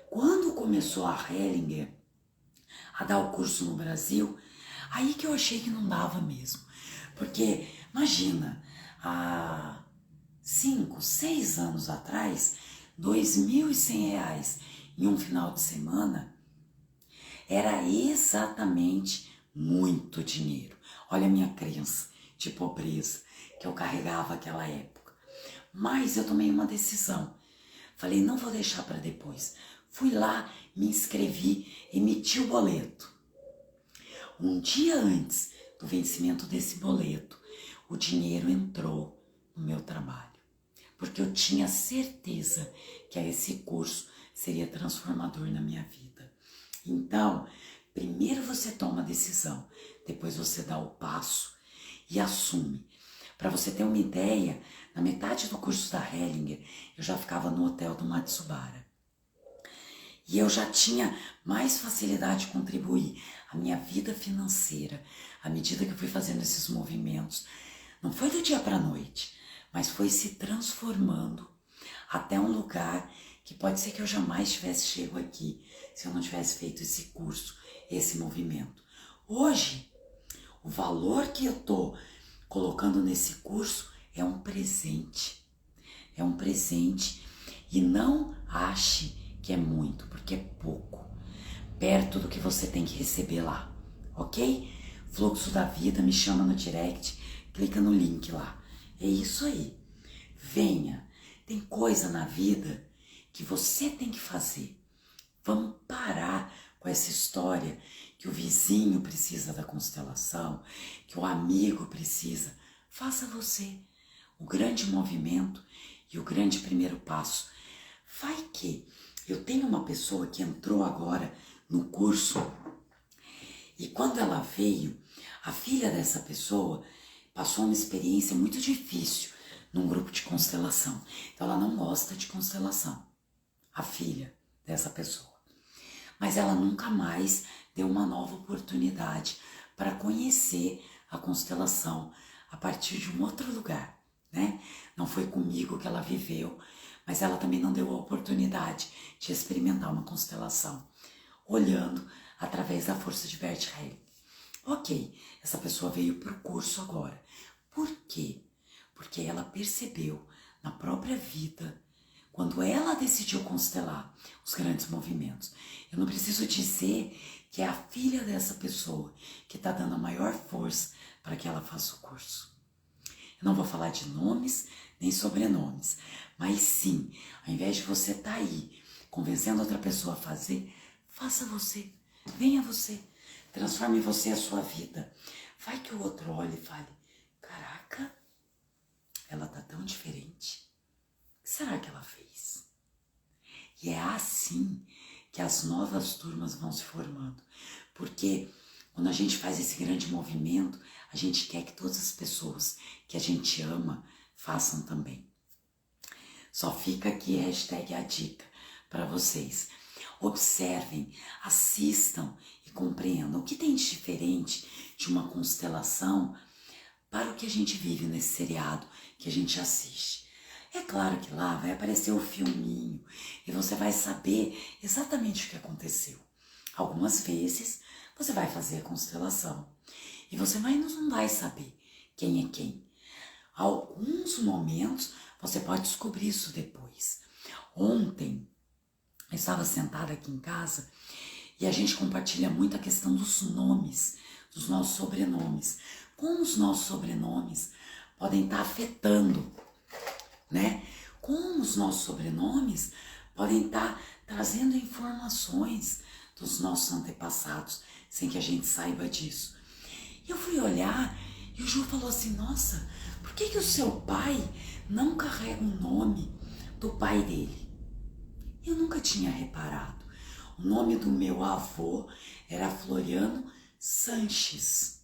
Quando começou a Hellinger a dar o curso no Brasil, aí que eu achei que não dava mesmo. Porque, imagina, há 5, 6 anos atrás, R$2.100 em um final de semana era exatamente muito dinheiro. Olha a minha crença de pobreza que eu carregava naquela época. Mas eu tomei uma decisão. Falei, não vou deixar para depois. Fui lá, me inscrevi, emiti o boleto. Um dia antes do vencimento desse boleto, o dinheiro entrou no meu trabalho, porque eu tinha certeza que esse curso seria transformador na minha vida. Então, primeiro você toma a decisão, depois você dá o passo e assume. Para você ter uma ideia, na metade do curso da Hellinger, eu já ficava no hotel do Matsubara. E eu já tinha mais facilidade de contribuir à minha vida financeira à medida que eu fui fazendo esses movimentos. Não foi do dia para a noite, mas foi se transformando até um lugar que pode ser que eu jamais tivesse chego aqui se eu não tivesse feito esse curso, esse movimento. Hoje, o valor que eu estou colocando nesse curso é um presente. É um presente e não ache que é muito, porque é pouco, perto do que você tem que receber lá, ok? Fluxo da Vida, me chama no direct, clica no link lá. É isso aí. Venha. Tem coisa na vida que você tem que fazer. Vamos parar com essa história que o vizinho precisa da constelação, que o amigo precisa. Faça você o grande movimento e o grande primeiro passo. Vai que eu tenho uma pessoa que entrou agora no curso e quando ela veio, a filha dessa pessoa passou uma experiência muito difícil num grupo de constelação. Então ela não gosta de constelação, a filha dessa pessoa. Mas ela nunca mais deu uma nova oportunidade para conhecer a constelação a partir de um outro lugar, né? Não foi comigo que ela viveu, mas ela também não deu a oportunidade de experimentar uma constelação, olhando através da força de Bert Hellinger. Ok, essa pessoa veio para o curso agora. Por quê? Porque ela percebeu na própria vida, quando ela decidiu constelar os grandes movimentos. Eu não preciso dizer que é a filha dessa pessoa que está dando a maior força para que ela faça o curso. Eu não vou falar de nomes nem sobrenomes, mas sim, ao invés de você estar aí convencendo outra pessoa a fazer, faça você, venha você, transforme você a sua vida. Vai que o outro olhe e fale, caraca, ela tá tão diferente, o que será que ela fez? E é assim que as novas turmas vão se formando, porque quando a gente faz esse grande movimento, a gente quer que todas as pessoas que a gente ama façam também. Só fica aqui hashtag a dica para vocês. Observem, assistam e compreendam o que tem de diferente de uma constelação para o que a gente vive nesse seriado que a gente assiste. É claro que lá vai aparecer o filminho e você vai saber exatamente o que aconteceu. Algumas vezes você vai fazer a constelação e você não vai saber quem é quem. Alguns momentos você pode descobrir isso depois. Ontem eu estava sentada aqui em casa e a gente compartilha muito a questão dos nomes, dos nossos sobrenomes. Como os nossos sobrenomes podem estar afetando, né? Como os nossos sobrenomes podem estar trazendo informações dos nossos antepassados, sem que a gente saiba disso. E eu fui olhar e o Ju falou assim, nossa, por que o seu pai não carrega o nome do pai dele? Eu nunca tinha reparado. O nome do meu avô era Floriano Sanches.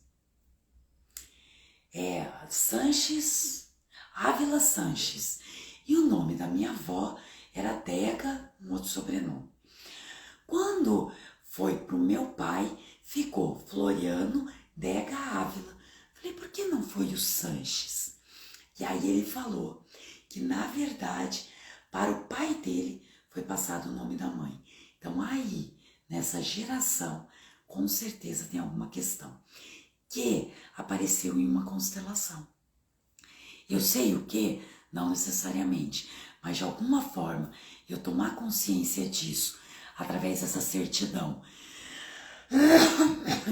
Sanches, Ávila Sanches. E o nome da minha avó era Dega, um outro sobrenome. Quando foi pro meu pai, ficou Floriano Dega Ávila. Falei, por que não foi o Sanches? E aí ele falou que, na verdade, para o pai dele foi passado o nome da mãe. Então aí, nessa geração, com certeza tem alguma questão que apareceu em uma constelação. Eu sei o que? Não necessariamente, mas de alguma forma eu tomar consciência disso através dessa certidão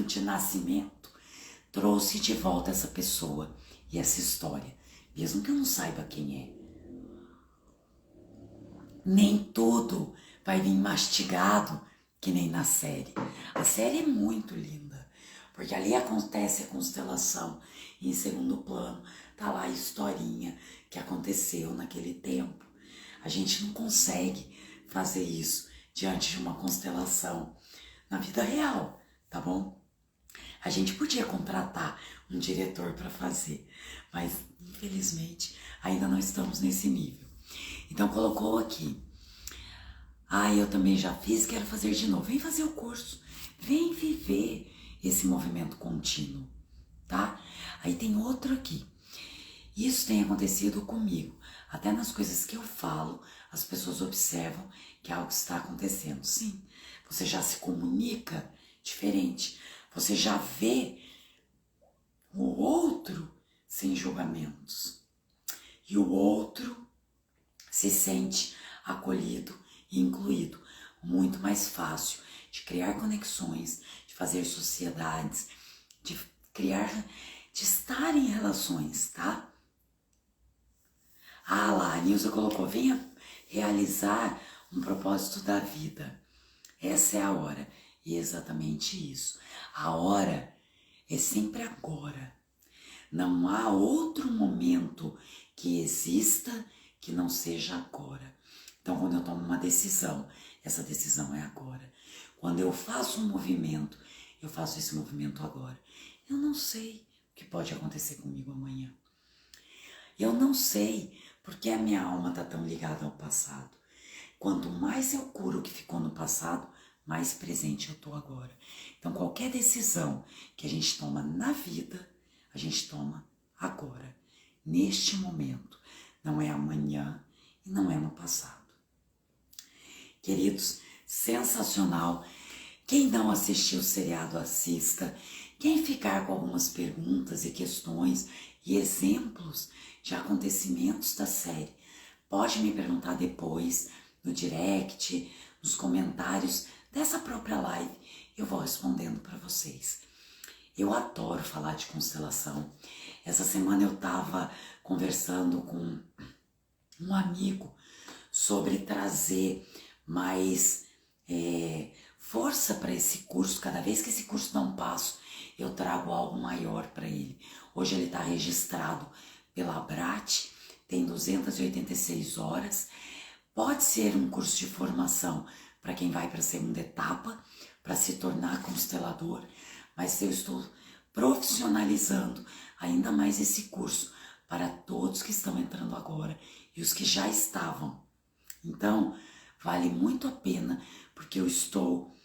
de nascimento trouxe de volta essa pessoa e essa história, mesmo que eu não saiba quem é. Nem tudo vai vir mastigado que nem na série. A série é muito linda, porque ali acontece a constelação e em segundo plano tá lá a historinha que aconteceu naquele tempo. A gente não consegue fazer isso diante de uma constelação na vida real, tá bom? A gente podia contratar um diretor para fazer, mas infelizmente ainda não estamos nesse nível. Então colocou aqui: eu também já fiz, quero fazer de novo. Vem fazer o curso, vem viver esse movimento contínuo, tá? Aí tem outro aqui: isso tem acontecido comigo. Até nas coisas que eu falo, as pessoas observam que algo está acontecendo. Sim, você já se comunica diferente. Você já vê o outro sem julgamentos. E o outro se sente acolhido e incluído. Muito mais fácil de criar conexões, de fazer sociedades, de estar em relações, tá? Lá, a Nilza colocou: venha realizar um propósito da vida. Essa é a hora. E é exatamente isso. A hora é sempre agora. Não há outro momento que exista que não seja agora. Então, quando eu tomo uma decisão, essa decisão é agora. Quando eu faço um movimento, eu faço esse movimento agora. Eu não sei o que pode acontecer comigo amanhã. Eu não sei porque a minha alma está tão ligada ao passado. Quanto mais eu curo o que ficou no passado, mais presente eu estou agora. Então, qualquer decisão que a gente toma na vida, a gente toma agora, neste momento. Não é amanhã e não é no passado. Queridos, sensacional. Quem não assistiu o seriado, assista. Quem ficar com algumas perguntas e questões e exemplos de acontecimentos da série, pode me perguntar depois, no direct, nos comentários dessa própria live, eu vou respondendo para vocês. Eu adoro falar de constelação. Essa semana eu estava conversando com um amigo sobre trazer mais força para esse curso. Cada vez que esse curso dá um passo, eu trago algo maior para ele. Hoje ele está registrado pela Abrat, tem 286 horas. Pode ser um curso de formação para quem vai para a segunda etapa, para se tornar constelador, mas eu estou profissionalizando ainda mais esse curso para todos que estão entrando agora e os que já estavam. Então, vale muito a pena, porque eu estou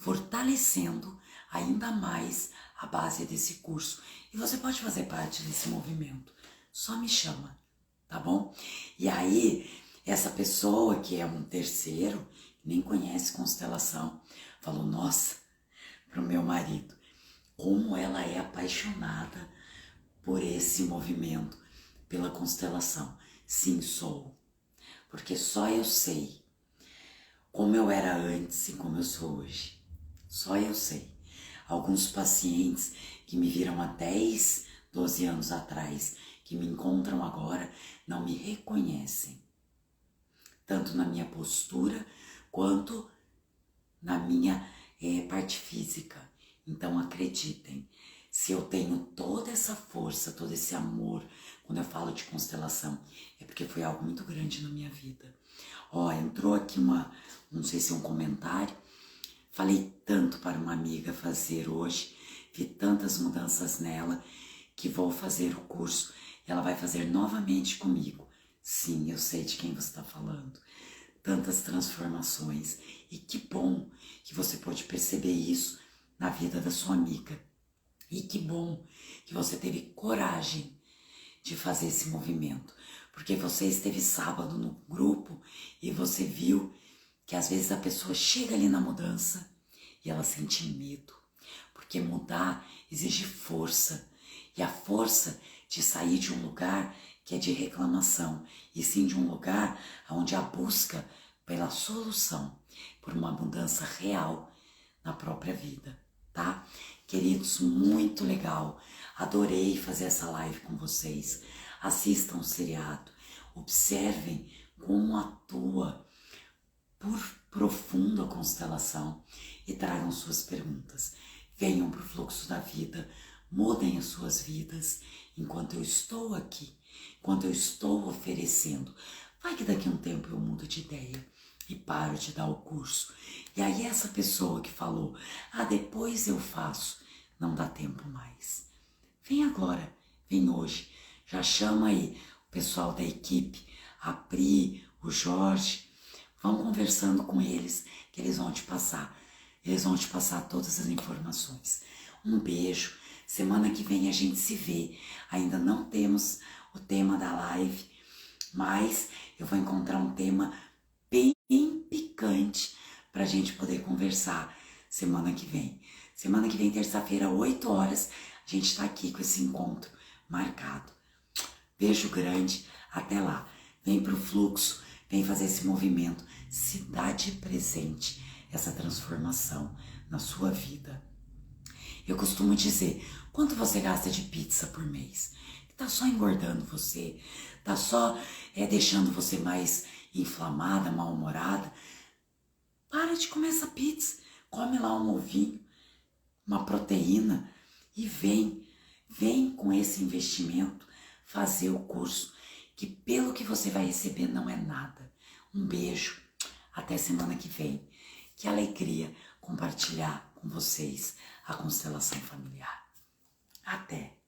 fortalecendo ainda mais a base desse curso. E você pode fazer parte desse movimento. Só me chama, tá bom? E aí, essa pessoa que é um terceiro, que nem conhece constelação, falou: nossa, pro meu marido, como ela é apaixonada por esse movimento, pela constelação. Sim, sou. Porque só eu sei como eu era antes e como eu sou hoje. Só eu sei. Alguns pacientes que me viram há 10, 12 anos atrás, que me encontram agora, não me reconhecem. Tanto na minha postura, quanto na minha parte física. Então acreditem, se eu tenho toda essa força, todo esse amor, quando eu falo de constelação, é porque foi algo muito grande na minha vida. Entrou aqui não sei se é um comentário. Falei tanto para uma amiga fazer hoje, vi tantas mudanças nela, que vou fazer o curso e ela vai fazer novamente comigo. Sim, eu sei de quem você está falando. Tantas transformações. E que bom que você pode perceber isso na vida da sua amiga. E que bom que você teve coragem de fazer esse movimento. Porque você esteve sábado no grupo e você viu que às vezes a pessoa chega ali na mudança e ela sente medo. Porque mudar exige força. E a força de sair de um lugar que é de reclamação, e sim de um lugar onde a busca pela solução, por uma mudança real na própria vida, tá? Queridos, muito legal. Adorei fazer essa live com vocês. Assistam o seriado, observem como atua profundo a constelação e tragam suas perguntas. Venham para o fluxo da vida, mudem as suas vidas enquanto eu estou aqui, enquanto eu estou oferecendo. Vai que daqui a um tempo eu mudo de ideia e paro de dar o curso. E aí essa pessoa que falou, depois eu faço, não dá tempo mais. Vem agora, vem hoje. Já chama aí o pessoal da equipe, a Pri, o Jorge. Vão conversando com eles que eles vão te passar. Eles vão te passar todas as informações. Um beijo. Semana que vem a gente se vê. Ainda não temos o tema da live, mas eu vou encontrar um tema bem picante pra gente poder conversar semana que vem. Semana que vem, terça-feira, 8 horas, a gente tá aqui com esse encontro marcado. Beijo grande, até lá. Vem pro fluxo, vem fazer esse movimento. Se dá de presente essa transformação na sua vida. Eu costumo dizer, quanto você gasta de pizza por mês? Tá só engordando você, tá só deixando você mais inflamada, mal-humorada. Para de comer essa pizza, come lá um ovinho, uma proteína e vem com esse investimento fazer o curso, que pelo que você vai receber não é nada. Um beijo, até semana que vem. Que alegria compartilhar com vocês a constelação familiar. Até!